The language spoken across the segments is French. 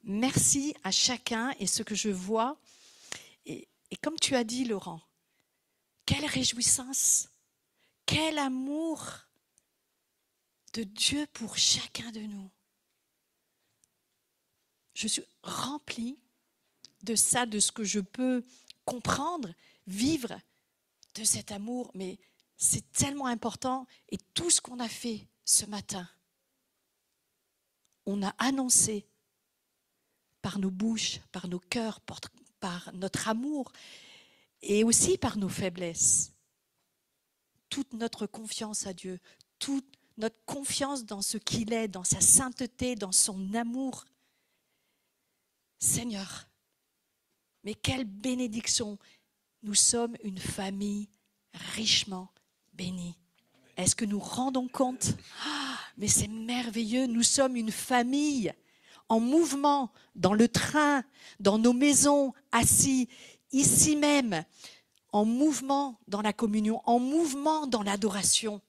Merci à chacun et ce que je vois. Et comme tu as dit, Laurent, quelle réjouissance, quel amour de Dieu pour chacun de nous. Je suis remplie de ça, de ce que je peux comprendre, vivre de cet amour. Mais c'est tellement important. Et tout ce qu'on a fait ce matin, on a annoncé par nos bouches, par nos cœurs, par notre amour et aussi par nos faiblesses. Toute notre confiance à Dieu, toute notre confiance dans ce qu'il est, dans sa sainteté, dans son amour. Seigneur, mais quelle bénédiction! Nous sommes une famille richement bénie. Est-ce que nous rendons compte? Mais c'est merveilleux, nous sommes une famille en mouvement, dans le train, dans nos maisons, assis, ici même, en mouvement dans la communion, en mouvement dans l'adoration.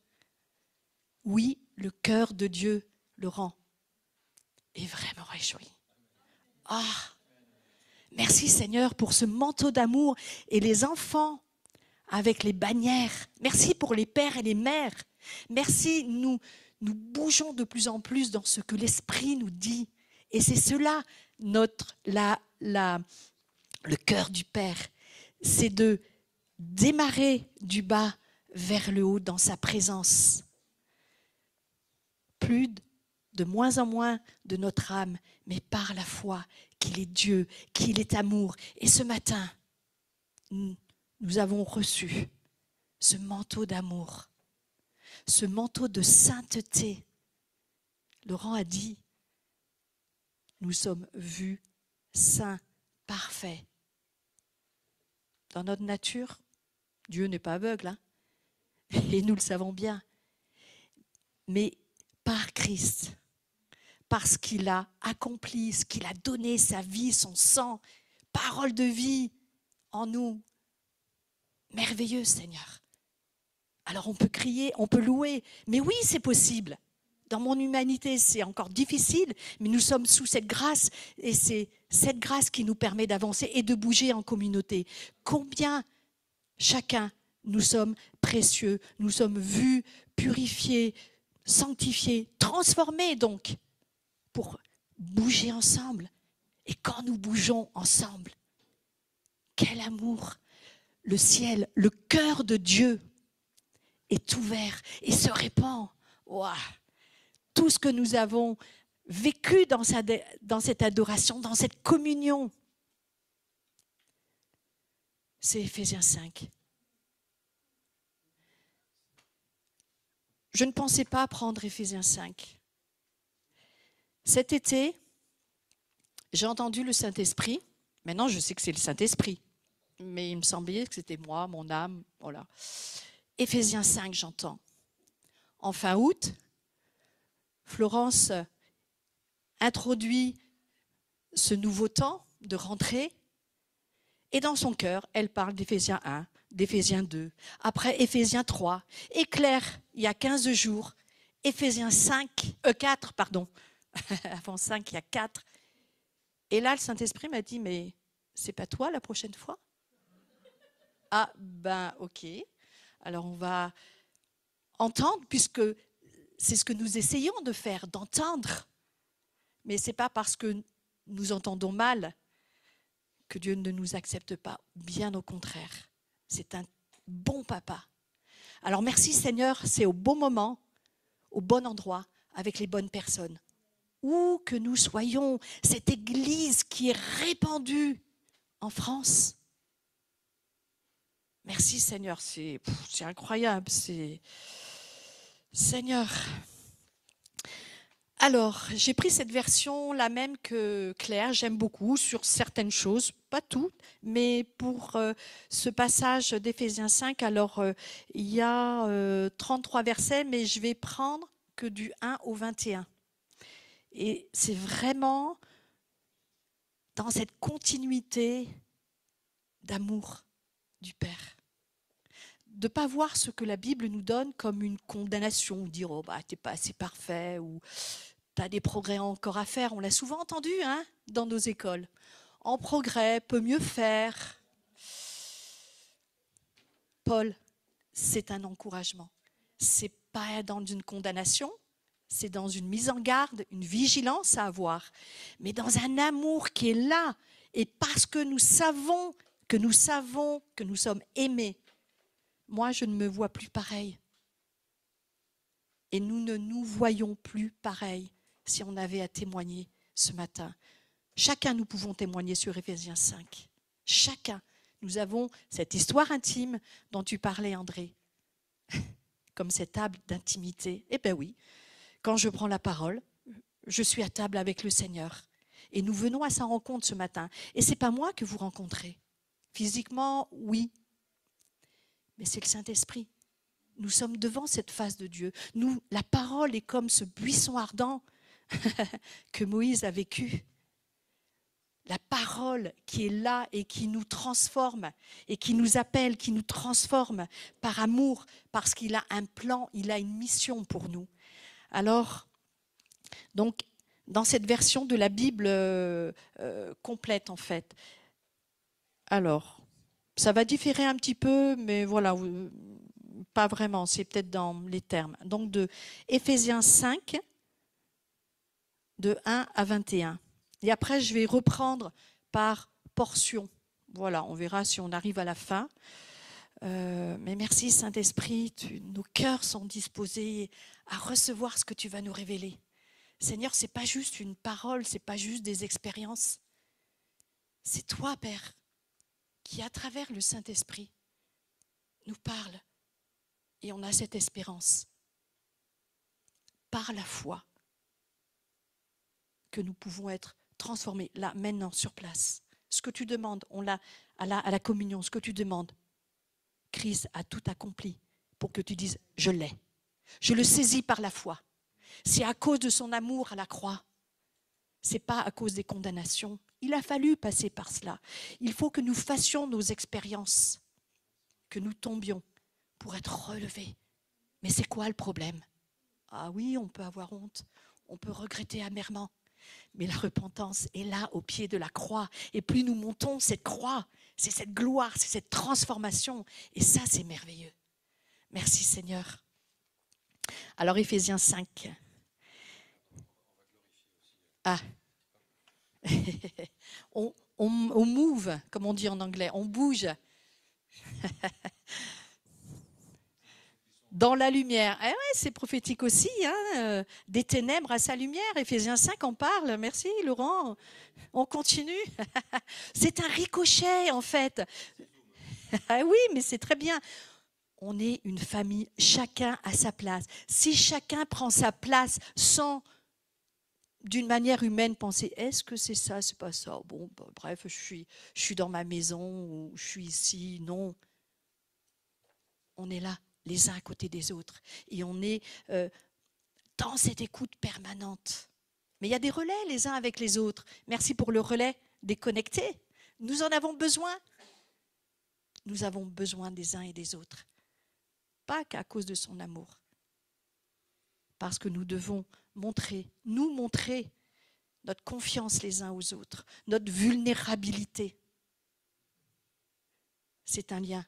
Oui, le cœur de Dieu, Laurent, est vraiment réjoui. Ah, merci Seigneur pour ce manteau d'amour et les enfants avec les bannières. Merci pour les pères et les mères. Merci, nous bougeons de plus en plus dans ce que l'Esprit nous dit. Et c'est cela, le cœur du Père. C'est de démarrer du bas vers le haut dans sa présence. De moins en moins de notre âme, mais par la foi qu'il est Dieu, qu'il est amour. Et ce matin, nous avons reçu ce manteau d'amour, ce manteau de sainteté. Laurent a dit, nous sommes vus saints, parfaits. Dans notre nature, Dieu n'est pas aveugle, hein, et nous le savons bien. Mais par Christ, parce qu'il a accompli, ce qu'il a donné, sa vie, son sang, parole de vie en nous. Merveilleux, Seigneur. Alors on peut crier, on peut louer, mais oui, c'est possible. Dans mon humanité, c'est encore difficile, mais nous sommes sous cette grâce, et c'est cette grâce qui nous permet d'avancer et de bouger en communauté. Combien chacun, nous sommes précieux, nous sommes vus, purifiés, sanctifiés, transformés donc, pour bouger ensemble. Et quand nous bougeons ensemble, quel amour! Le ciel, le cœur de Dieu est ouvert et se répand. Wow. Tout ce que nous avons vécu dans cette adoration, dans cette communion, c'est Éphésiens 5. Je ne pensais pas prendre Éphésiens 5. Cet été, j'ai entendu le Saint-Esprit. Maintenant, je sais que c'est le Saint-Esprit. Mais il me semblait que c'était moi, mon âme. Voilà. Éphésiens 5, j'entends. En fin août, Florence introduit ce nouveau temps de rentrée. Et dans son cœur, elle parle d'Éphésiens 1, d'Éphésiens 2, après Éphésiens 3. Et Claire, il y a 15 jours, Éphésiens 4, pardon. Avant 5, il y a 4. Et là, le Saint-Esprit m'a dit, mais c'est pas toi la prochaine fois? Ah, ben ok. Alors on va entendre, puisque c'est ce que nous essayons de faire, d'entendre. Mais ce n'est pas parce que nous entendons mal que Dieu ne nous accepte pas. Bien au contraire. C'est un bon papa. Alors merci Seigneur, c'est au bon moment, au bon endroit, avec les bonnes personnes. Où que nous soyons, cette église qui est répandue en France. Merci Seigneur, c'est incroyable. Seigneur. Alors, j'ai pris cette version, la même que Claire, j'aime beaucoup sur certaines choses, pas toutes, mais pour ce passage d'Éphésiens 5, alors il y a 33 versets, mais je vais prendre que du 1 au 21. Et c'est vraiment dans cette continuité d'amour du Père. De ne pas voir ce que la Bible nous donne comme une condamnation, dire « oh bah t'es pas assez parfait » ou Tu as des progrès encore à faire. On l'a souvent entendu hein, dans nos écoles. En progrès, peut mieux faire. Paul, c'est un encouragement. Ce n'est pas dans une condamnation, c'est dans une mise en garde, une vigilance à avoir, mais dans un amour qui est là. Et parce que nous savons que nous sommes aimés, moi, je ne me vois plus pareil. Et nous ne nous voyons plus pareil si on avait à témoigner ce matin. Chacun, nous pouvons témoigner sur Éphésiens 5. Chacun. Nous avons cette histoire intime dont tu parlais, André, comme cette table d'intimité. Eh bien oui, quand je prends la parole, je suis à table avec le Seigneur. Et nous venons à sa rencontre ce matin. Et ce n'est pas moi que vous rencontrez. Physiquement, oui. Mais c'est le Saint-Esprit. Nous sommes devant cette face de Dieu. Nous, la parole est comme ce buisson ardent que Moïse a vécu. La parole qui est là et qui nous transforme et qui nous appelle, qui nous transforme par amour, parce qu'il a un plan, il a une mission pour nous. Alors, donc, dans cette version de la Bible complète, en fait, alors, ça va différer un petit peu, mais voilà, pas vraiment, c'est peut-être dans les termes. Donc, de Éphésiens 5, de 1 à 21. Et après, je vais reprendre par portion. Voilà, on verra si on arrive à la fin. Mais merci Saint-Esprit, nos cœurs sont disposés à recevoir ce que tu vas nous révéler. Seigneur, ce n'est pas juste une parole, ce n'est pas juste des expériences. C'est toi, Père, qui à travers le Saint-Esprit nous parle. Et on a cette espérance par la foi que nous pouvons être transformés, là, maintenant, sur place. Ce que tu demandes, on l'a à la communion, ce que tu demandes, Christ a tout accompli pour que tu dises, je l'ai. Je le saisis par la foi. C'est à cause de son amour à la croix. Ce n'est pas à cause des condamnations. Il a fallu passer par cela. Il faut que nous fassions nos expériences, que nous tombions pour être relevés. Mais c'est quoi le problème? Ah oui, on peut avoir honte, on peut regretter amèrement. Mais la repentance est là, au pied de la croix. Et plus nous montons cette croix, c'est cette gloire, c'est cette transformation. Et ça, c'est merveilleux. Merci Seigneur. Alors, Éphésiens 5. Ah. on move, comme on dit en anglais. On bouge. Dans la lumière. Eh ouais, c'est prophétique aussi, hein, des ténèbres à sa lumière. Éphésiens 5 en parle. Merci Laurent. On continue. C'est un ricochet en fait. Ah oui, mais c'est très bien. On est une famille, chacun à sa place. Si chacun prend sa place sans, d'une manière humaine, penser, est-ce que c'est ça, c'est pas ça? Bon, bah, bref, je suis dans ma maison ou je suis ici. Non. On est là, les uns à côté des autres. Et on est dans cette écoute permanente. Mais il y a des relais les uns avec les autres. Merci pour le relais déconnecté. Nous en avons besoin. Nous avons besoin des uns et des autres. Pas qu'à cause de son amour. Parce que nous devons nous montrer notre confiance les uns aux autres, notre vulnérabilité. C'est un lien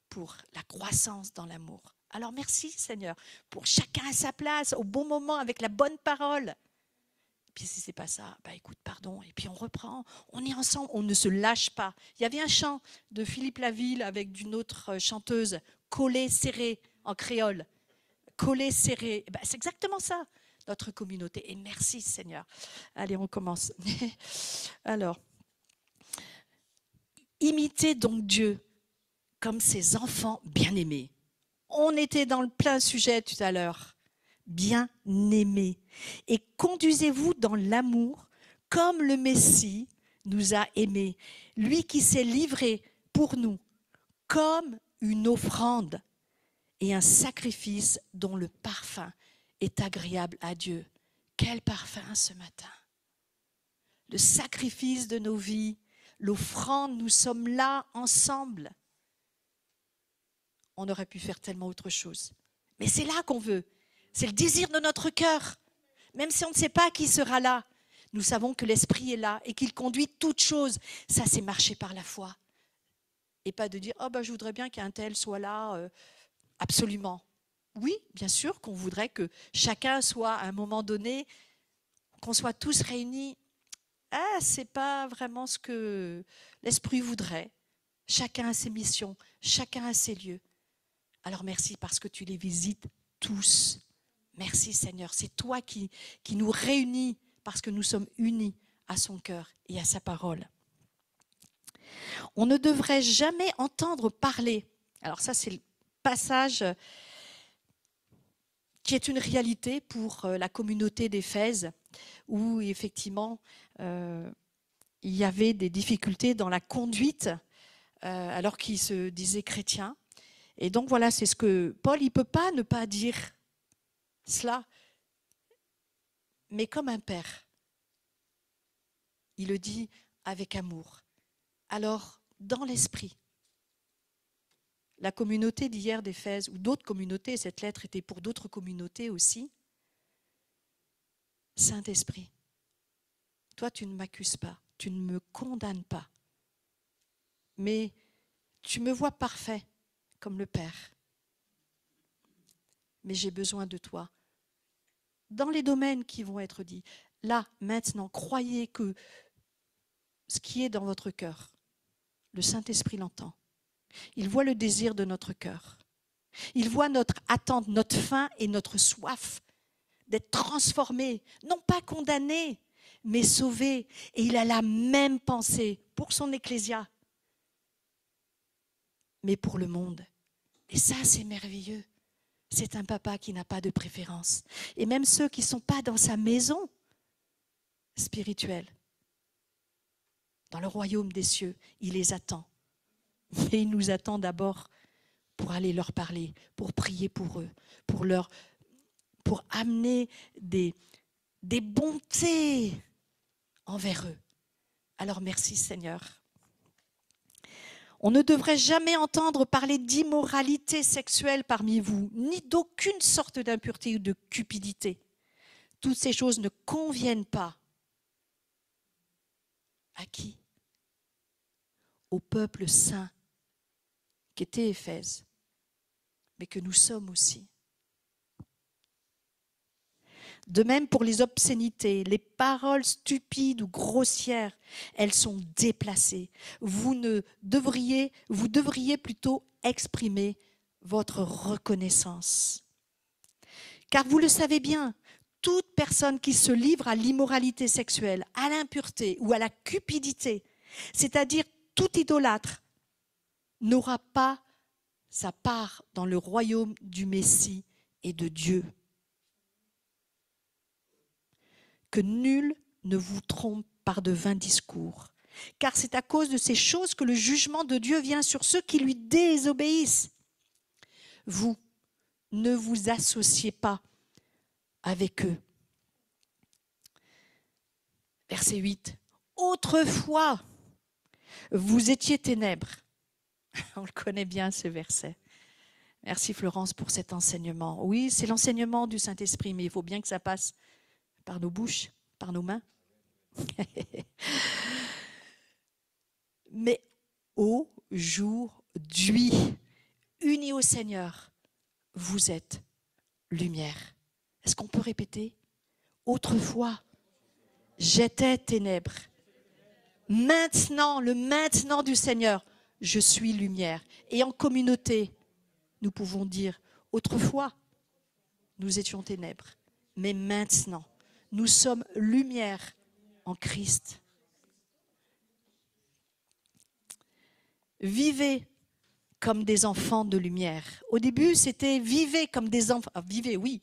pour la croissance dans l'amour. Alors merci Seigneur, pour chacun à sa place, au bon moment, avec la bonne parole. Et puis si ce n'est pas ça, bah écoute, pardon, et puis on reprend, on est ensemble, on ne se lâche pas. Il y avait un chant de Philippe Laville avec d'une autre chanteuse, Collé, serré, en créole. Collé, serré, bah, c'est exactement ça, notre communauté. Et merci Seigneur. Allez, on commence. Alors, imitez donc Dieu comme ses enfants bien-aimés. On était dans le plein sujet tout à l'heure. Bien-aimés. Et conduisez-vous dans l'amour comme le Messie nous a aimés. Lui qui s'est livré pour nous comme une offrande et un sacrifice dont le parfum est agréable à Dieu. Quel parfum ce matin! Le sacrifice de nos vies, l'offrande, nous sommes là ensemble. On aurait pu faire tellement autre chose. Mais c'est là qu'on veut. C'est le désir de notre cœur. Même si on ne sait pas qui sera là, nous savons que l'Esprit est là et qu'il conduit toutes choses. Ça, c'est marcher par la foi. Et pas de dire, oh ben, je voudrais bien qu'un tel soit là, absolument. Oui, bien sûr qu'on voudrait que chacun soit à un moment donné, qu'on soit tous réunis. Ah, c'est pas vraiment ce que l'Esprit voudrait. Chacun a ses missions, chacun a ses lieux. Alors merci parce que tu les visites tous. Merci Seigneur, c'est toi qui nous réunis parce que nous sommes unis à son cœur et à sa parole. On ne devrait jamais entendre parler. Alors ça, c'est le passage qui est une réalité pour la communauté d'Éphèse, où effectivement, il y avait des difficultés dans la conduite, alors qu'ils se disaient chrétiens. Et donc voilà, c'est ce que Paul, il ne peut pas ne pas dire cela, mais comme un père. Il le dit avec amour. Alors, dans l'esprit, la communauté d'hier d'Éphèse, ou d'autres communautés, cette lettre était pour d'autres communautés aussi, Saint-Esprit, toi tu ne m'accuses pas, tu ne me condamnes pas, mais tu me vois parfait comme le Père. Mais j'ai besoin de toi. Dans les domaines qui vont être dits, là, maintenant, croyez que ce qui est dans votre cœur, le Saint-Esprit l'entend. Il voit le désir de notre cœur. Il voit notre attente, notre faim et notre soif d'être transformés, non pas condamnés, mais sauvés. Et il a la même pensée pour son ecclésia, mais pour le monde. Et ça, c'est merveilleux. C'est un papa qui n'a pas de préférence. Et même ceux qui ne sont pas dans sa maison spirituelle, dans le royaume des cieux, il les attend. Mais il nous attend d'abord pour aller leur parler, pour prier pour eux, pour amener des bontés envers eux. Alors merci Seigneur. On ne devrait jamais entendre parler d'immoralité sexuelle parmi vous, ni d'aucune sorte d'impureté ou de cupidité. Toutes ces choses ne conviennent pas. À qui? Au peuple saint qui était Éphèse, mais que nous sommes aussi. De même pour les obscénités, les paroles stupides ou grossières, elles sont déplacées. Vous devriez plutôt exprimer votre reconnaissance. Car vous le savez bien, toute personne qui se livre à l'immoralité sexuelle, à l'impureté ou à la cupidité, c'est-à-dire tout idolâtre, n'aura pas sa part dans le royaume du Messie et de Dieu. Que nul ne vous trompe par de vains discours, car c'est à cause de ces choses que le jugement de Dieu vient sur ceux qui lui désobéissent. Vous, ne vous associez pas avec eux. Verset 8. Autrefois, vous étiez ténèbres. On le connaît bien ce verset. Merci Florence pour cet enseignement. Oui, c'est l'enseignement du Saint-Esprit, mais il faut bien que ça passe par nos bouches, par nos mains. Mais aujourd'hui, unis au Seigneur, vous êtes lumière. Est-ce qu'on peut répéter? Autrefois, j'étais ténèbres. Maintenant, le maintenant du Seigneur, je suis lumière. Et en communauté, nous pouvons dire, autrefois, nous étions ténèbres. Mais maintenant, nous sommes lumière en Christ. Vivez comme des enfants de lumière. Au début, c'était vivez comme des enfants. Vivez, oui.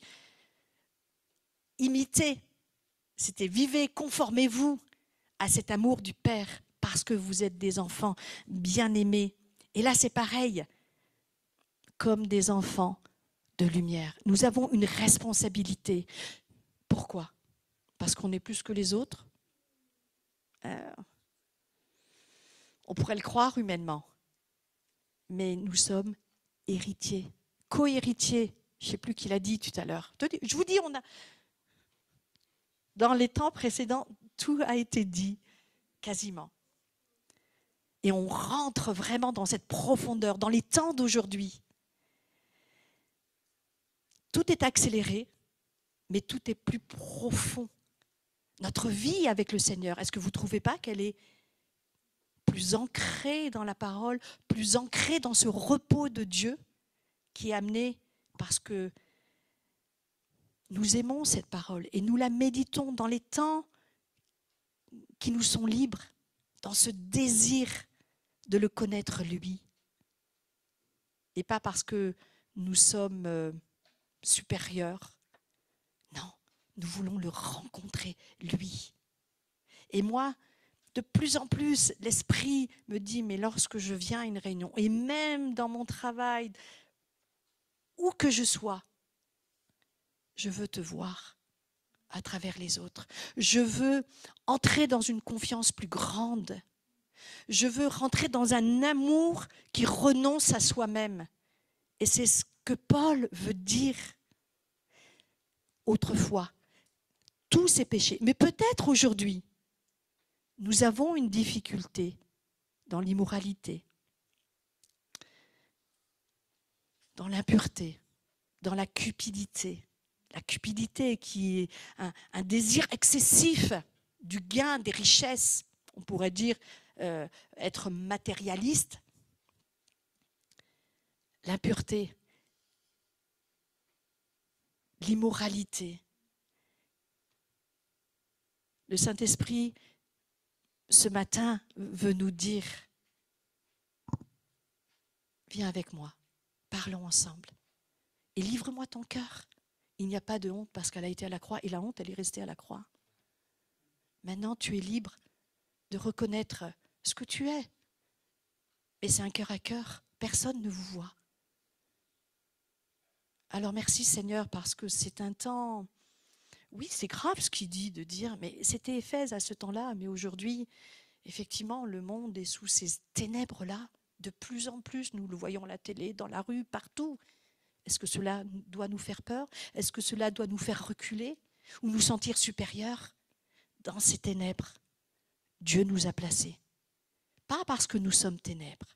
Imitez. C'était vivez, conformez-vous à cet amour du Père parce que vous êtes des enfants bien-aimés. Et là, c'est pareil. Comme des enfants de lumière. Nous avons une responsabilité. Pourquoi? Parce qu'on est plus que les autres? On pourrait le croire humainement. Mais nous sommes héritiers, co-héritiers. Je ne sais plus qui l'a dit tout à l'heure. Je vous dis, Dans les temps précédents, tout a été dit, quasiment. Et on rentre vraiment dans cette profondeur, dans les temps d'aujourd'hui. Tout est accéléré, mais tout est plus profond. Notre vie avec le Seigneur, est-ce que vous ne trouvez pas qu'elle est plus ancrée dans la parole, plus ancrée dans ce repos de Dieu qui est amené parce que nous aimons cette parole et nous la méditons dans les temps qui nous sont libres, dans ce désir de le connaître lui. Et pas parce que nous sommes supérieurs. Non, nous voulons le rencontrer, lui. Et moi, de plus en plus, l'Esprit me dit, mais lorsque je viens à une réunion, et même dans mon travail, où que je sois, je veux te voir à travers les autres. Je veux entrer dans une confiance plus grande. Je veux rentrer dans un amour qui renonce à soi-même. Et c'est ce que Paul veut dire. Autrefois, tous ces péchés. Mais peut-être aujourd'hui, nous avons une difficulté dans l'immoralité, dans l'impureté, dans la cupidité. La cupidité qui est un désir excessif du gain, des richesses. On pourrait dire être matérialiste. L'impureté, l'immoralité. Le Saint-Esprit, ce matin, veut nous dire, viens avec moi, parlons ensemble et livre-moi ton cœur. Il n'y a pas de honte parce qu'elle a été à la croix et la honte, elle est restée à la croix. Maintenant, tu es libre de reconnaître ce que tu es. Et c'est un cœur à cœur. Personne ne vous voit. Alors merci Seigneur parce que c'est un temps... Oui, c'est grave ce qu'il dit de dire, mais c'était Éphèse à ce temps-là, mais aujourd'hui, effectivement, le monde est sous ces ténèbres-là. De plus en plus, nous le voyons à la télé, dans la rue, partout. Est-ce que cela doit nous faire peur? Est-ce que cela doit nous faire reculer ou nous sentir supérieurs? Dans ces ténèbres, Dieu nous a placés. Pas parce que nous sommes ténèbres,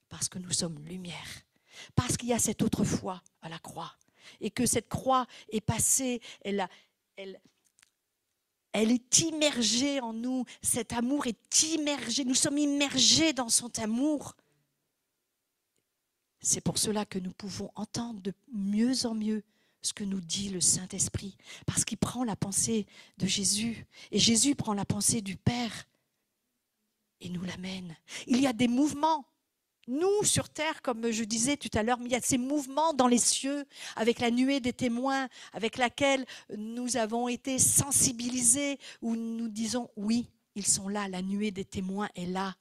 parce que nous sommes lumière. Parce qu'il y a cette autre foi à la croix. Et que cette croix est passée, elle est immergée en nous. Cet amour est immergé. Nous sommes immergés dans son amour. C'est pour cela que nous pouvons entendre de mieux en mieux ce que nous dit le Saint-Esprit. Parce qu'il prend la pensée de Jésus. Et Jésus prend la pensée du Père. Et nous l'amène. Il y a des mouvements. Nous, sur terre, comme je disais tout à l'heure, mais il y a ces mouvements dans les cieux, avec la nuée des témoins, avec laquelle nous avons été sensibilisés, où nous disons, oui, ils sont là, la nuée des témoins est là.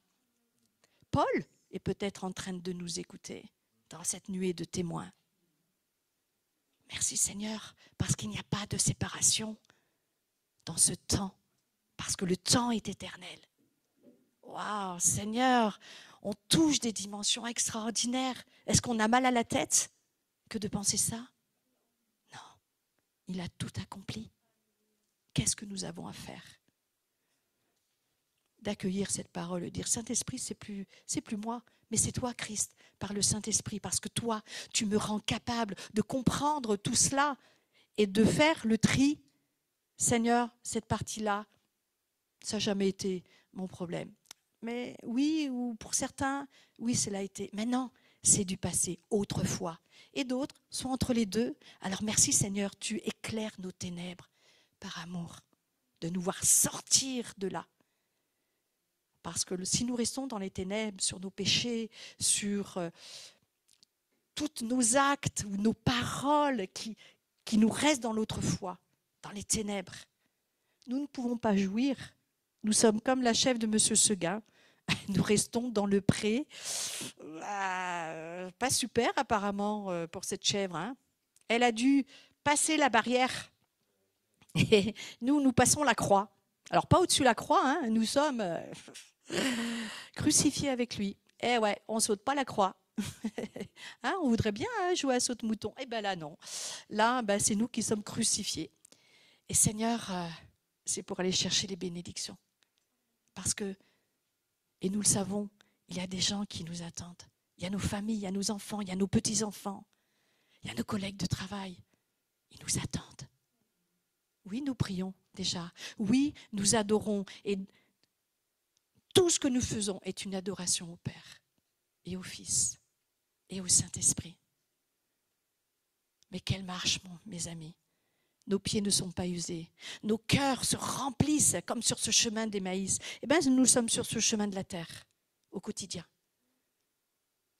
Paul est peut-être en train de nous écouter dans cette nuée de témoins. Merci Seigneur, parce qu'il n'y a pas de séparation dans ce temps, parce que le temps est éternel. Waouh, Seigneur, on touche des dimensions extraordinaires. Est-ce qu'on a mal à la tête que de penser ça? Non, il a tout accompli. Qu'est-ce que nous avons à faire? D'accueillir cette parole, de dire Saint-Esprit, c'est plus moi, mais c'est toi, Christ, par le Saint-Esprit, parce que toi, tu me rends capable de comprendre tout cela et de faire le tri. Seigneur, cette partie-là, ça n'a jamais été mon problème. Mais oui, ou pour certains, oui, cela a été. Mais non, c'est du passé, autrefois. Et d'autres sont entre les deux. Alors merci Seigneur, tu éclaires nos ténèbres par amour, de nous voir sortir de là. Parce que si nous restons dans les ténèbres, sur nos péchés, sur tous nos actes ou nos paroles qui nous restent dans l'autrefois, dans les ténèbres, nous ne pouvons pas jouir. Nous sommes comme la chèvre de M. Seguin. Nous restons dans le pré. Pas super apparemment pour cette chèvre. Hein. Elle a dû passer la barrière. Et nous passons la croix. Alors pas au-dessus de la croix, hein. Nous sommes crucifiés avec lui. Eh ouais, on ne saute pas la croix. Hein, on voudrait bien jouer à saute-mouton. Eh bien là, non. Là, c'est nous qui sommes crucifiés. Et Seigneur, c'est pour aller chercher les bénédictions. Parce que, et nous le savons, il y a des gens qui nous attendent. Il y a nos familles, il y a nos enfants, il y a nos petits-enfants, il y a nos collègues de travail. Ils nous attendent. Oui, nous prions déjà. Oui, nous adorons. Et tout ce que nous faisons est une adoration au Père et au Fils et au Saint-Esprit. Mais quelle marche, mes amis. Nos pieds ne sont pas usés. Nos cœurs se remplissent comme sur ce chemin d'Emmaüs. Eh bien, nous sommes sur ce chemin de la terre au quotidien.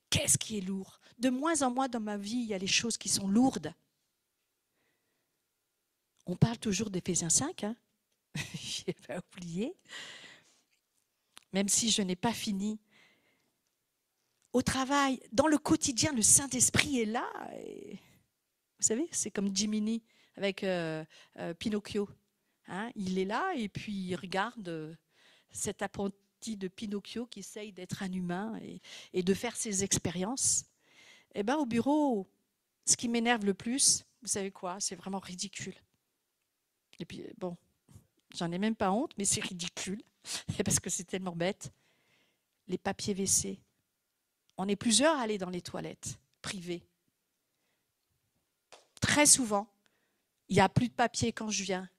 Qu'est-ce qui est lourd? De moins en moins dans ma vie, il y a les choses qui sont lourdes. On parle toujours d'Éphésiens 5, hein? Je n'ai pas oublié. Même si je n'ai pas fini. Au travail, dans le quotidien, le Saint-Esprit est là. Et, vous savez, c'est comme Jiminy avec Pinocchio. Hein? Il est là et puis il regarde cet apprenti de Pinocchio qui essaye d'être un humain et de faire ses expériences. Et bien, au bureau, ce qui m'énerve le plus, vous savez quoi? C'est vraiment ridicule. Et puis, bon, j'en ai même pas honte, mais c'est ridicule, parce que c'est tellement bête. Les papiers WC. On est plusieurs à aller dans les toilettes privées. Très souvent, il n'y a plus de papier quand je viens.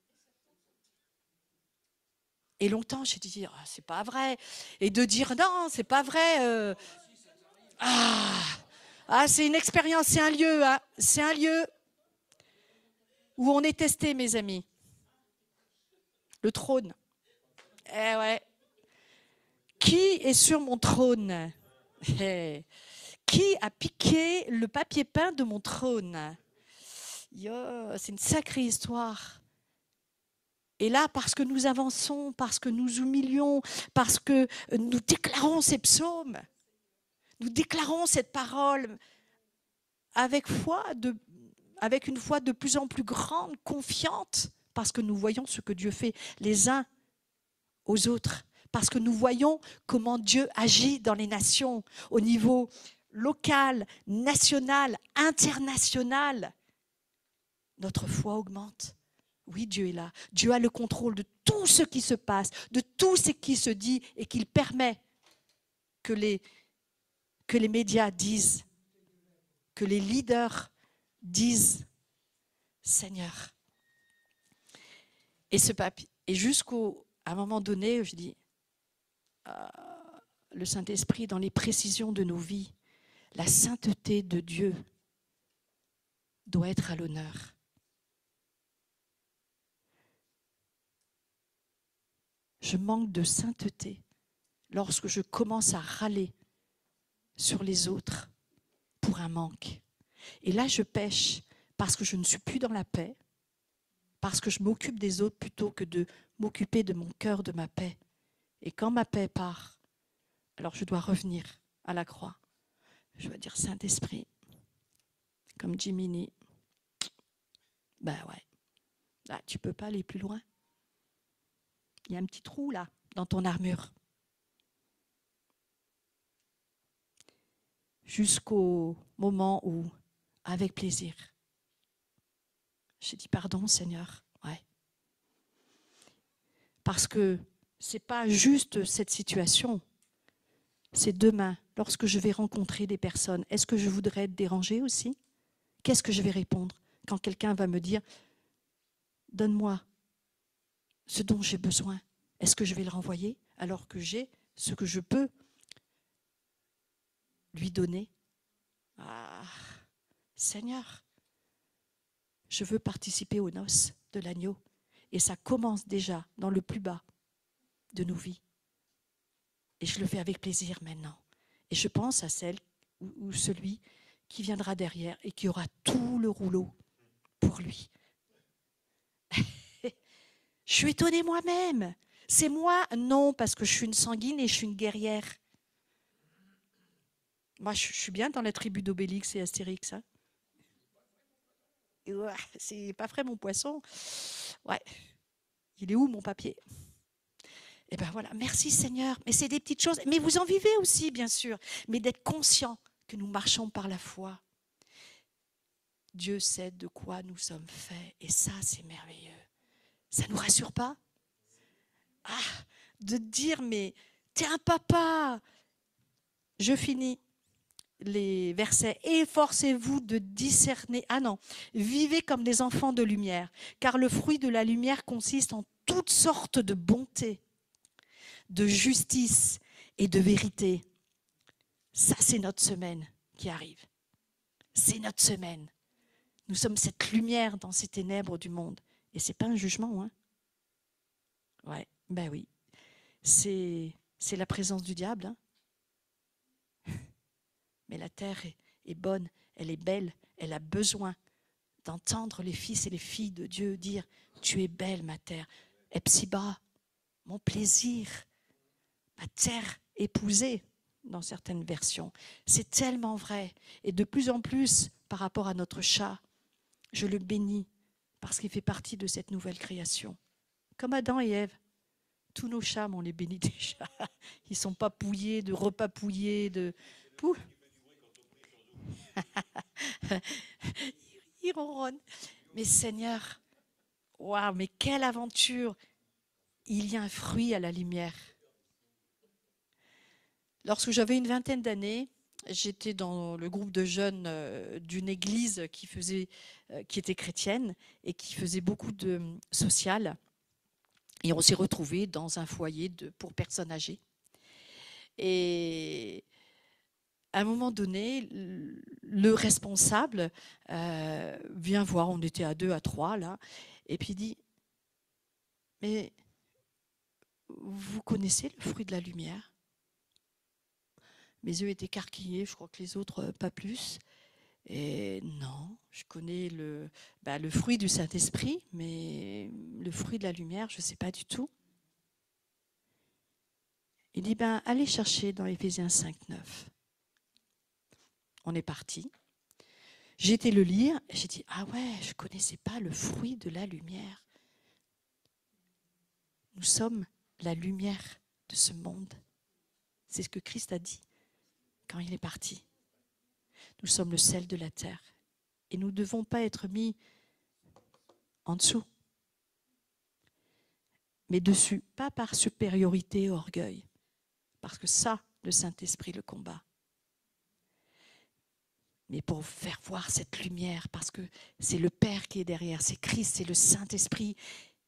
Et longtemps, j'ai dit, oh, c'est pas vrai. Et de dire, non, c'est pas vrai. C'est une expérience, c'est un lieu. Hein. C'est un lieu où on est testé, mes amis. Le trône. Eh ouais. Qui est sur mon trône? Qui a piqué le papier peint de mon trône? C'est une sacrée histoire. Et là, parce que nous avançons, parce que nous humilions, parce que nous déclarons ces psaumes, nous déclarons cette parole avec une foi de plus en plus grande, confiante, parce que nous voyons ce que Dieu fait les uns aux autres, parce que nous voyons comment Dieu agit dans les nations, au niveau local, national, international. Notre foi augmente. Oui, Dieu est là. Dieu a le contrôle de tout ce qui se passe, de tout ce qui se dit et qu'il permet que les médias disent, que les leaders disent, Seigneur. Et ce papier, et à un moment donné, je dis, le Saint-Esprit dans les précisions de nos vies, la sainteté de Dieu doit être à l'honneur. Je manque de sainteté lorsque je commence à râler sur les autres pour un manque. Et là, je pêche parce que je ne suis plus dans la paix, parce que je m'occupe des autres plutôt que de m'occuper de mon cœur, de ma paix. Et quand ma paix part, alors je dois revenir à la croix. Je dois dire, Saint-Esprit, comme Jiminy, ben ouais, là, tu ne peux pas aller plus loin. Il y a un petit trou là, dans ton armure. Jusqu'au moment où, avec plaisir, j'ai dit pardon Seigneur. Ouais. Parce que ce n'est pas juste cette situation, c'est demain, lorsque je vais rencontrer des personnes. Est-ce que je voudrais être dérangée aussi? Qu'est-ce que je vais répondre quand quelqu'un va me dire « Donne-moi ce dont j'ai besoin ». Est-ce que je vais le renvoyer alors que j'ai ce que je peux lui donner? Seigneur, je veux participer aux noces de l'agneau. Et ça commence déjà dans le plus bas de nos vies. Et je le fais avec plaisir maintenant. Et je pense à celle ou celui qui viendra derrière et qui aura tout le rouleau pour lui. Je suis étonnée moi-même. C'est moi? Non, parce que je suis une sanguine et je suis une guerrière. Moi, je suis bien dans la tribu d'Obélix et Astérix. Hein. C'est pas frais mon poisson. Ouais. Il est où mon papier? Et bien voilà, merci Seigneur. Mais c'est des petites choses. Mais vous en vivez aussi, bien sûr. Mais d'être conscient que nous marchons par la foi. Dieu sait de quoi nous sommes faits. Et ça, c'est merveilleux. Ça ne nous rassure pas? de dire, mais t'es un papa. Je finis les versets. Efforcez-vous de discerner. Ah non, vivez comme des enfants de lumière, car le fruit de la lumière consiste en toutes sortes de bonté, de justice et de vérité. Ça, c'est notre semaine qui arrive. C'est notre semaine. Nous sommes cette lumière dans ces ténèbres du monde. Et ce n'est pas un jugement, hein. Ouais, ben oui. C'est la présence du diable, hein. Mais la terre est bonne, elle est belle, elle a besoin d'entendre les fils et les filles de Dieu dire « Tu es belle, ma terre. Epsiba, mon plaisir, ma terre épousée » dans certaines versions. C'est tellement vrai. Et de plus en plus, par rapport à notre chat, je le bénis parce qu'il fait partie de cette nouvelle création. Comme Adam et Ève. Tous nos chats, on les bénit déjà. Ils ne sont pas pouillés, de repapouillés, de... Pouh. Ils ronronnent. Mais Seigneur, waouh, mais quelle aventure! Il y a un fruit à la lumière. Lorsque j'avais une vingtaine d'années, j'étais dans le groupe de jeunes d'une église qui était chrétienne et qui faisait beaucoup de social. Et on s'est retrouvés dans un foyer pour personnes âgées. Et à un moment donné, le responsable vient voir, on était à 2, à 3 là, et puis il dit « Mais vous connaissez le fruit de la lumière ?» Mes yeux étaient écarquillés, je crois que les autres pas plus. Et non, je connais le fruit du Saint-Esprit, mais le fruit de la lumière, je ne sais pas du tout. Il dit, allez chercher dans Éphésiens 5, 9. On est parti. J'ai été le lire et j'ai dit, ah ouais, je ne connaissais pas le fruit de la lumière. Nous sommes la lumière de ce monde. C'est ce que Christ a dit quand il est parti. Nous sommes le sel de la terre. Et nous ne devons pas être mis en dessous, mais dessus, pas par supériorité et orgueil, parce que ça, le Saint-Esprit le combat. Mais pour faire voir cette lumière, parce que c'est le Père qui est derrière, c'est Christ, c'est le Saint-Esprit,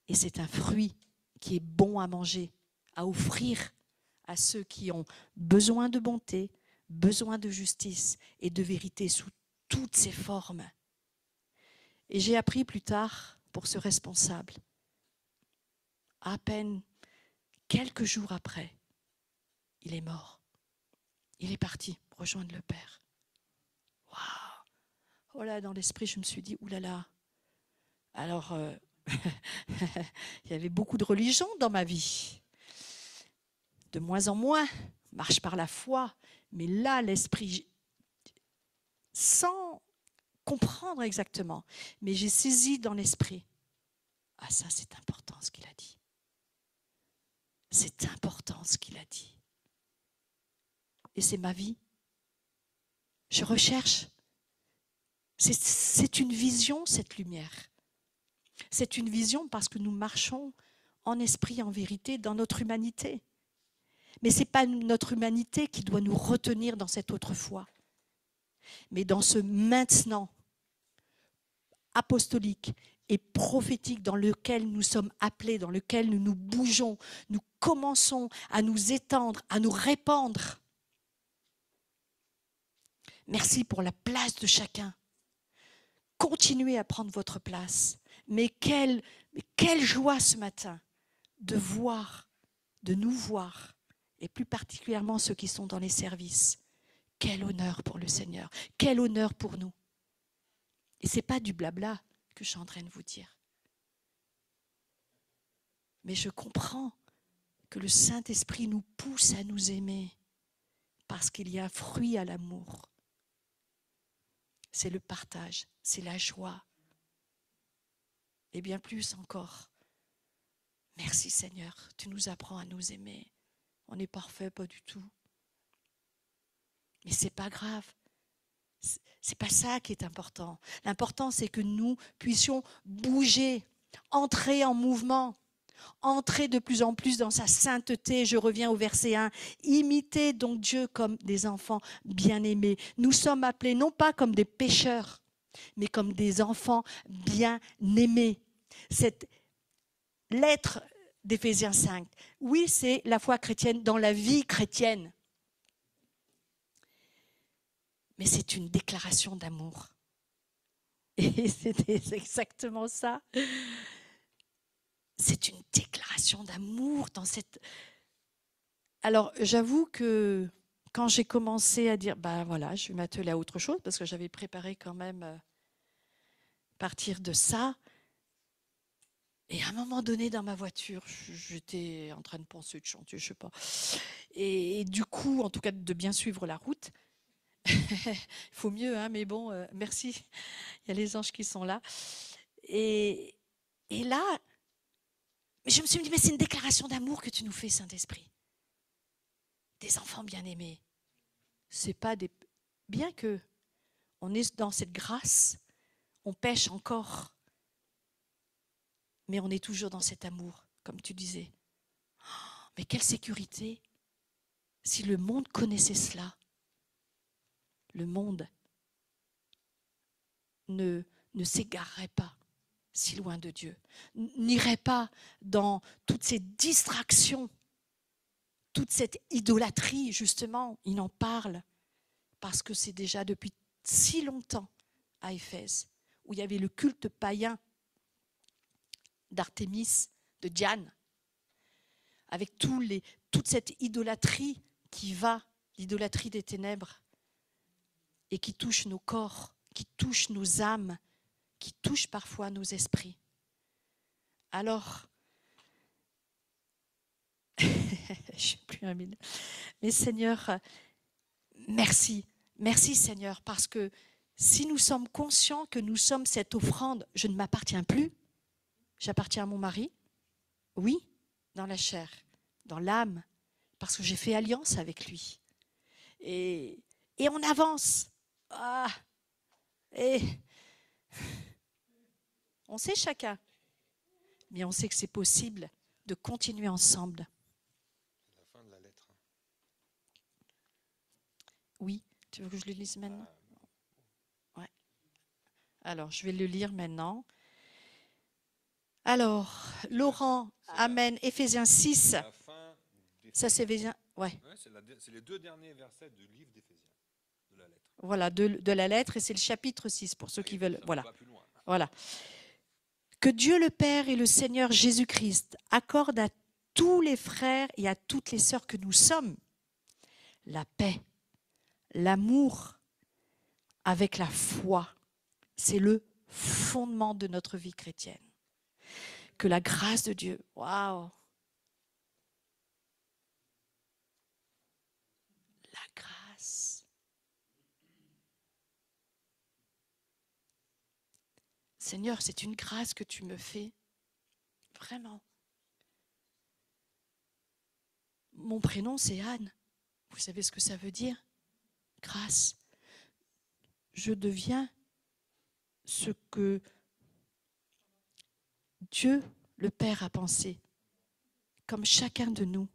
et c'est un fruit qui est bon à manger, à offrir à ceux qui ont besoin de bonté, besoin de justice et de vérité sous toutes ses formes. Et j'ai appris plus tard, pour ce responsable, à peine quelques jours après, il est mort. Il est parti rejoindre le Père. Waouh! Oh là, dans l'esprit, je me suis dit, oulala. Alors, il y avait beaucoup de religion dans ma vie. De moins en moins, marche par la foi. Mais là, l'esprit, sans comprendre exactement, mais j'ai saisi dans l'esprit. Ah, ça, c'est important ce qu'il a dit. C'est important ce qu'il a dit. Et c'est ma vie. Je recherche. C'est une vision, cette lumière. C'est une vision parce que nous marchons en esprit, en vérité, dans notre humanité. Mais ce n'est pas notre humanité qui doit nous retenir dans cette autre foi. Mais dans ce maintenant apostolique et prophétique dans lequel nous sommes appelés, dans lequel nous nous bougeons, nous commençons à nous étendre, à nous répandre. Merci pour la place de chacun. Continuez à prendre votre place. Mais quelle joie ce matin de voir, de nous voir, et plus particulièrement ceux qui sont dans les services. Quel honneur pour le Seigneur, quel honneur pour nous. Et ce n'est pas du blabla que je suis en train de vous dire. Mais je comprends que le Saint-Esprit nous pousse à nous aimer parce qu'il y a un fruit à l'amour. C'est le partage, c'est la joie. Et bien plus encore. Merci Seigneur, tu nous apprends à nous aimer. On n'est parfait, pas du tout. Mais ce n'est pas grave. Ce n'est pas ça qui est important. L'important, c'est que nous puissions bouger, entrer en mouvement. Entrez de plus en plus dans sa sainteté. Je reviens au verset 1. Imitez donc Dieu comme des enfants bien-aimés. Nous sommes appelés non pas comme des pécheurs, mais comme des enfants bien-aimés. Cette lettre d'Éphésiens 5, oui, c'est la foi chrétienne dans la vie chrétienne. Mais c'est une déclaration d'amour. Et c'était exactement ça. C'est une déclaration d'amour dans cette... Alors, j'avoue que quand j'ai commencé à dire, voilà, je vais m'atteler à autre chose, parce que j'avais préparé quand même partir de ça. Et à un moment donné, dans ma voiture, j'étais en train de penser, de chanter, je sais pas. Et du coup, en tout cas, de bien suivre la route. Il faut mieux, hein, mais bon, merci. Il y a les anges qui sont là. Et là, je me suis dit, mais c'est une déclaration d'amour que tu nous fais, Saint-Esprit. Des enfants bien-aimés. C'est pas des... Bien que on est dans cette grâce, on pêche encore, mais on est toujours dans cet amour, comme tu disais. Oh, mais quelle sécurité! Si le monde connaissait cela, le monde ne s'égarerait pas si loin de Dieu, n'irait pas dans toutes ces distractions, toute cette idolâtrie, justement, il en parle, parce que c'est déjà depuis si longtemps à Éphèse, où il y avait le culte païen d'Artémis, de Diane, avec toute cette idolâtrie qui va, l'idolâtrie des ténèbres, et qui touche nos corps, qui touche nos âmes, qui touche parfois nos esprits. Alors, je ne sais plus un minute, mais Seigneur, merci. Merci Seigneur, parce que si nous sommes conscients que nous sommes cette offrande, je ne m'appartiens plus, j'appartiens à mon mari, oui, dans la chair, dans l'âme, parce que j'ai fait alliance avec lui. Et on avance. Et on sait chacun, mais on sait que c'est possible de continuer ensemble. La fin de la lettre. Oui, tu veux que je le lise maintenant? Ouais. Alors, je vais le lire maintenant. Alors, Laurent, amen, Éphésiens 6. La fin Ça, c'est Éphésiens, ouais. C'est les 2 derniers versets du livre d'Éphésiens, de la lettre. Voilà, de la lettre, et c'est le chapitre 6, pour ceux qui veulent. Voilà. Plus loin. Voilà. Que Dieu le Père et le Seigneur Jésus-Christ accordent à tous les frères et à toutes les sœurs que nous sommes la paix, l'amour avec la foi. C'est le fondement de notre vie chrétienne. Que la grâce de Dieu, waouh, la grâce. Seigneur, c'est une grâce que tu me fais, vraiment. Mon prénom, c'est Anne. Vous savez ce que ça veut dire? Grâce. Je deviens ce que Dieu, le Père, a pensé, comme chacun de nous.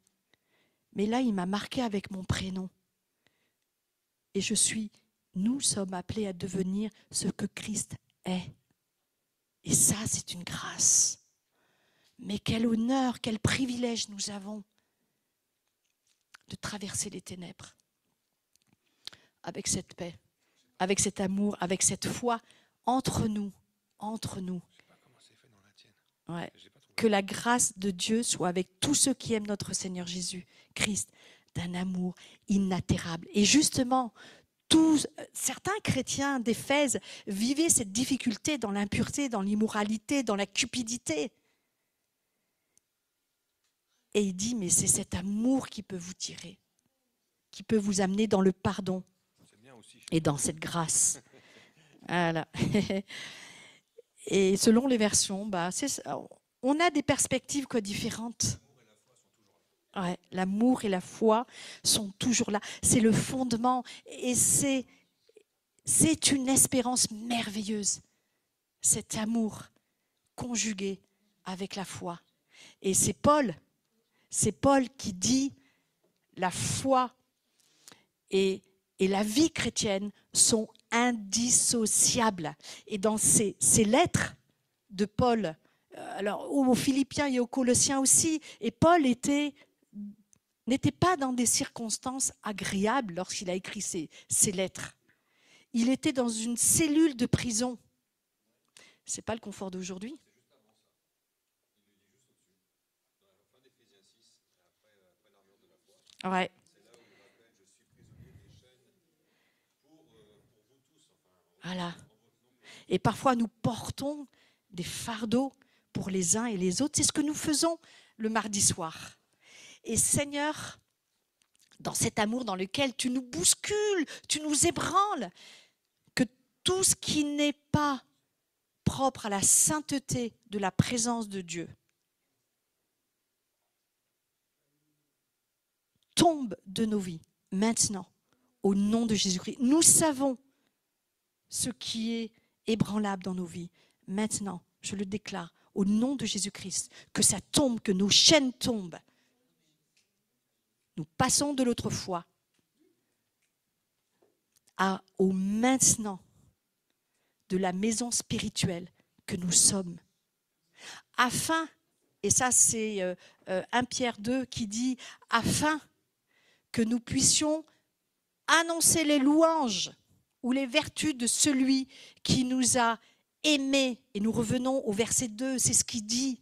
Mais là, il m'a marqué avec mon prénom. Et nous sommes appelés à devenir ce que Christ est. Et ça, c'est une grâce. Mais quel honneur, quel privilège nous avons de traverser les ténèbres avec cette paix, avec cet amour, avec cette foi entre nous. Entre nous. Je sais pas comment c'est fait dans la tienne. Ouais. Que la grâce de Dieu soit avec tous ceux qui aiment notre Seigneur Jésus-Christ, d'un amour inaltérable. Et justement, certains chrétiens d'Éphèse vivaient cette difficulté dans l'impureté, dans l'immoralité, dans la cupidité. Et il dit, mais c'est cet amour qui peut vous tirer, qui peut vous amener dans le pardon et dans cette grâce. Voilà. Et selon les versions, on a des perspectives différentes. Ouais, l'amour et la foi sont toujours là. C'est le fondement et c'est une espérance merveilleuse, cet amour conjugué avec la foi. Et c'est Paul qui dit la foi et la vie chrétienne sont indissociables. Et dans ces lettres de Paul, alors aux Philippiens et aux Colossiens aussi, et Paul n'était pas dans des circonstances agréables lorsqu'il a écrit ces lettres. Il était dans une cellule de prison. Ce n'est pas le confort d'aujourd'hui. Ouais. Voilà. Et parfois, nous portons des fardeaux pour les uns et les autres. C'est ce que nous faisons le mardi soir. Et Seigneur, dans cet amour dans lequel tu nous bouscules, tu nous ébranles, que tout ce qui n'est pas propre à la sainteté de la présence de Dieu tombe de nos vies maintenant, au nom de Jésus-Christ. Nous savons ce qui est ébranlable dans nos vies. Maintenant, je le déclare, au nom de Jésus-Christ, que ça tombe, que nos chaînes tombent. Nous passons de l'autre foi au maintenant de la maison spirituelle que nous sommes. Afin, et ça c'est 1 Pierre 2 qui dit, afin que nous puissions annoncer les louanges ou les vertus de celui qui nous a aimés. Et nous revenons au verset 2, c'est ce qu'il dit.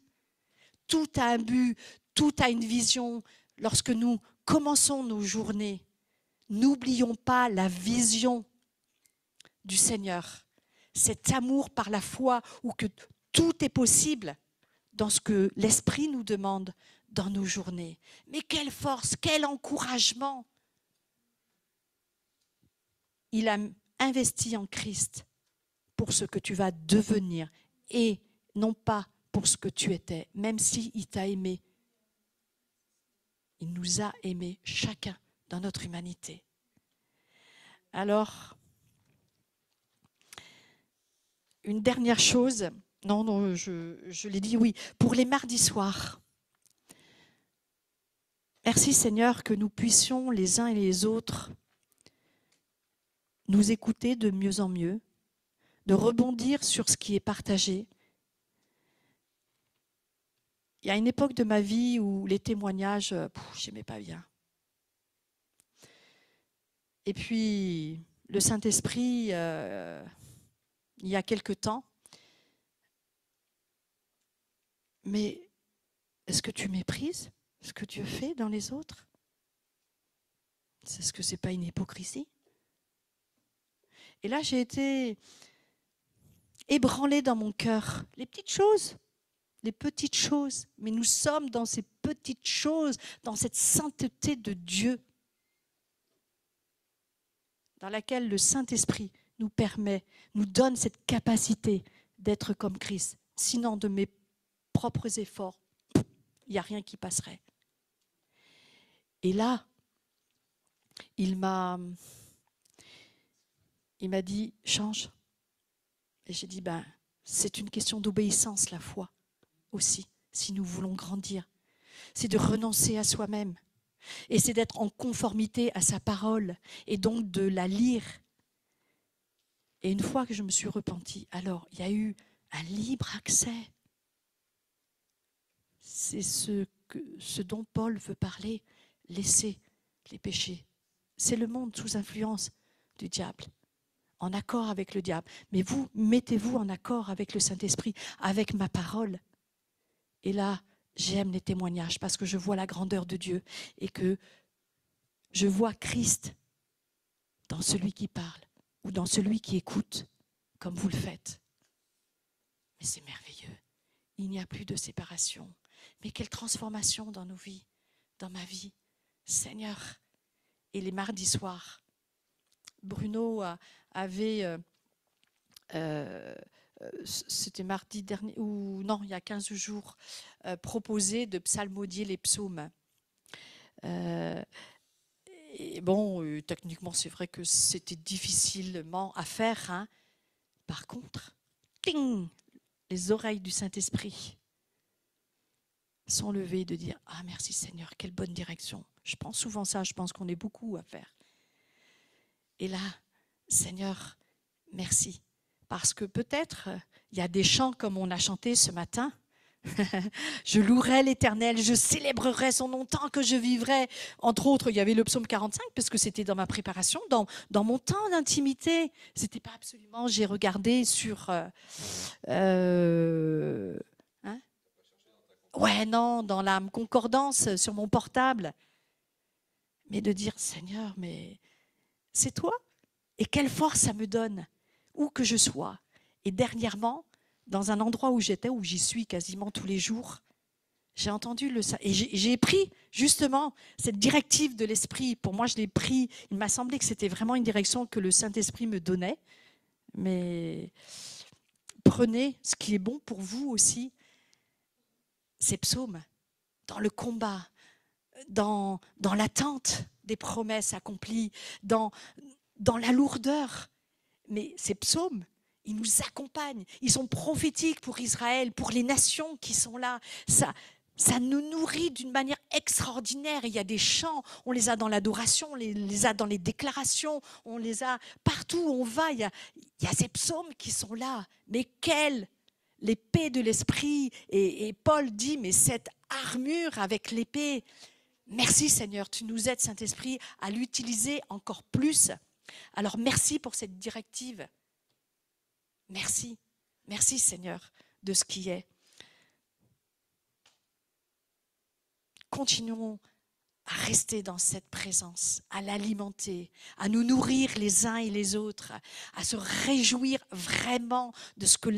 Tout a un but, tout a une vision. Lorsque nous commençons nos journées, n'oublions pas la vision du Seigneur. Cet amour par la foi où que tout est possible dans ce que l'Esprit nous demande dans nos journées. Mais quelle force, quel encouragement! Il a investi en Christ pour ce que tu vas devenir et non pas pour ce que tu étais, même s'il t'a aimé. Il nous a aimés chacun dans notre humanité. Alors, une dernière chose, non, je l'ai dit, oui, pour les mardis soirs. Merci Seigneur que nous puissions les uns et les autres nous écouter de mieux en mieux, de rebondir sur ce qui est partagé. Il y a une époque de ma vie où les témoignages, je n'aimais pas bien. Et puis, le Saint-Esprit, il y a quelque temps, mais est-ce que tu méprises ce que Dieu fait dans les autres? Est-ce que ce n'est pas une hypocrisie? Et là, j'ai été ébranlée dans mon cœur. Les petites choses, mais nous sommes dans ces petites choses, dans cette sainteté de Dieu, dans laquelle le Saint-Esprit nous permet, nous donne cette capacité d'être comme Christ. Sinon, de mes propres efforts, il n'y a rien qui passerait. Et là, il m'a dit, change. Et j'ai dit, c'est une question d'obéissance, la foi aussi, si nous voulons grandir. C'est de renoncer à soi-même. Et c'est d'être en conformité à sa parole. Et donc de la lire. Et une fois que je me suis repentie, alors il y a eu un libre accès. C'est ce dont Paul veut parler. Laisser les péchés. C'est le monde sous influence du diable, en accord avec le diable. Mais vous, mettez-vous en accord avec le Saint-Esprit, avec ma parole. Et là, j'aime les témoignages parce que je vois la grandeur de Dieu et que je vois Christ dans celui qui parle ou dans celui qui écoute, comme vous le faites. Mais c'est merveilleux. Il n'y a plus de séparation. Mais quelle transformation dans nos vies, dans ma vie. Seigneur, et les mardis soirs, Bruno avait, c'était mardi dernier, ou non, il y a 15 jours, proposé de psalmodier les psaumes. Et bon, techniquement, c'est vrai que c'était difficilement à faire. Hein. Par contre, ting, les oreilles du Saint-Esprit sont levés, de dire « Ah, merci Seigneur, quelle bonne direction ». Je pense souvent ça, je pense qu'on est beaucoup à faire. Et là, Seigneur, merci. Parce que peut-être, il y a des chants comme on a chanté ce matin. Je louerai l'Éternel, je célébrerai son nom tant que je vivrai. Entre autres, il y avait le psaume 45, parce que c'était dans ma préparation, dans mon temps d'intimité. C'était pas absolument, j'ai regardé sur... hein? Ouais, non, dans la concordance, sur mon portable. Mais de dire, Seigneur, mais c'est toi. Et quelle force ça me donne, où que je sois. Et dernièrement, dans un endroit où j'étais, où j'y suis quasiment tous les jours, j'ai entendu et j'ai pris justement cette directive de l'Esprit. Pour moi, je l'ai pris. Il m'a semblé que c'était vraiment une direction que le Saint-Esprit me donnait. Mais prenez ce qui est bon pour vous aussi. Ces psaumes, dans le combat, dans l'attente des promesses accomplies, dans la lourdeur. Mais ces psaumes, ils nous accompagnent. Ils sont prophétiques pour Israël, pour les nations qui sont là. Ça nous nourrit d'une manière extraordinaire. Il y a des chants, on les a dans l'adoration, on les a dans les déclarations, on les a partout où on va. Il y a ces psaumes qui sont là. Mais quelle l'épée de l'esprit. Et Paul dit, mais cette armure avec l'épée, merci Seigneur, tu nous aides Saint-Esprit à l'utiliser encore plus. Alors merci pour cette directive. Merci. Merci Seigneur de ce qui est. Continuons à rester dans cette présence, à l'alimenter, à nous nourrir les uns et les autres, à se réjouir vraiment de ce que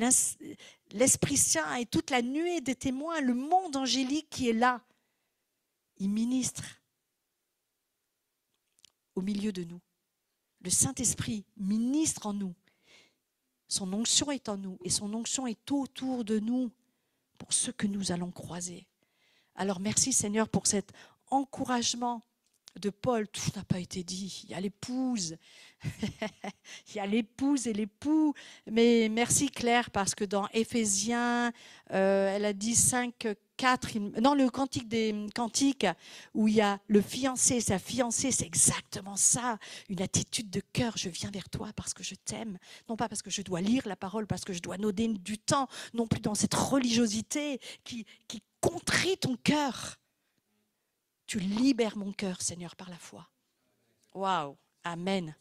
l'Esprit Saint et toute la nuée des témoins, le monde angélique qui est là, il ministre au milieu de nous. Le Saint-Esprit ministre en nous. Son onction est en nous et son onction est autour de nous pour ceux que nous allons croiser. Alors merci Seigneur pour cet encouragement de Paul. Tout n'a pas été dit. Il y a l'épouse, il y a l'épouse et l'époux. Mais merci Claire parce que dans Éphésiens, elle a dit 5, 4, dans le cantique des cantiques où il y a le fiancé et sa fiancée, c'est exactement ça, une attitude de cœur. Je viens vers toi parce que je t'aime, non pas parce que je dois lire la parole, parce que je dois donner du temps, non plus dans cette religiosité qui contrit ton cœur. Tu libères mon cœur, Seigneur, par la foi. Waouh, amen.